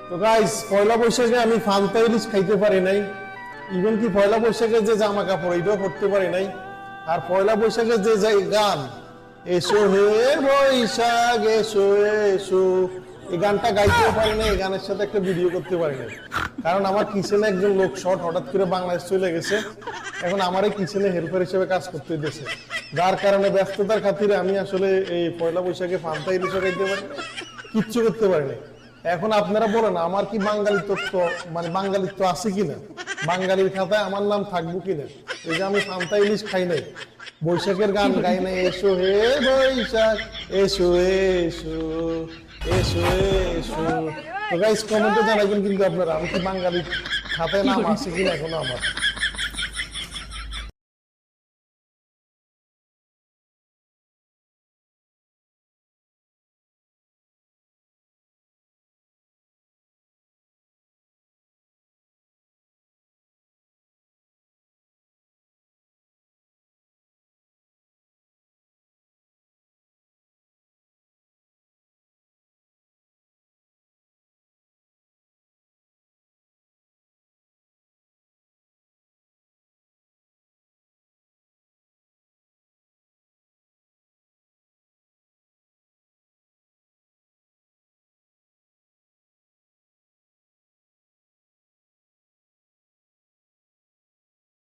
তো গাইস পয়লা বৈশাখে আমি ফান্তা ইলিশ খাইতে পারি নাই, ইভেন কি পয়লা বৈশাখে যে জামা কাপড় এটাও পরতে পারি নাই। আর পয়লা বৈশাখে যে গান এসো হে বৈশাখ এসো এসো, এই গানটা গাইতেও পারি না, এই গানের সাথে একটা ভিডিও করতে পারি না। কারণ আমার কিচেনে একজন লোক শর্ট হঠাৎ করে বাংলাদেশ চলে গেছে, এখন আমার এই কিচেনে হেল্পার হিসেবে কাজ করতে দিয়েছে, যার কারণে ব্যস্ততার খাতিরে আমি আসলে এই পয়লা বৈশাখে ফান্তা ইলিশ খাইতে পারি না, কিচ্ছু করতে পারি না। এখন আপনারা বলেন আমার কি বাঙালি তত্ত্ব মানে বাঙালিত্ব আছে কিনা, বাঙালির খাতায় আমার নাম থাকবো কিনা। এই যে আমি ফান্তা ইলিশ খাই নাই, বৈশাখের গান গাই নাই, এসো হে বৈশাখ এসো এসো এসো এসো। তো গাইস কমেন্টে জানাবেন কিন্তু আপনারা আমি কি বাঙালির খাতায় নাম আছে কিনা এখনো আমার।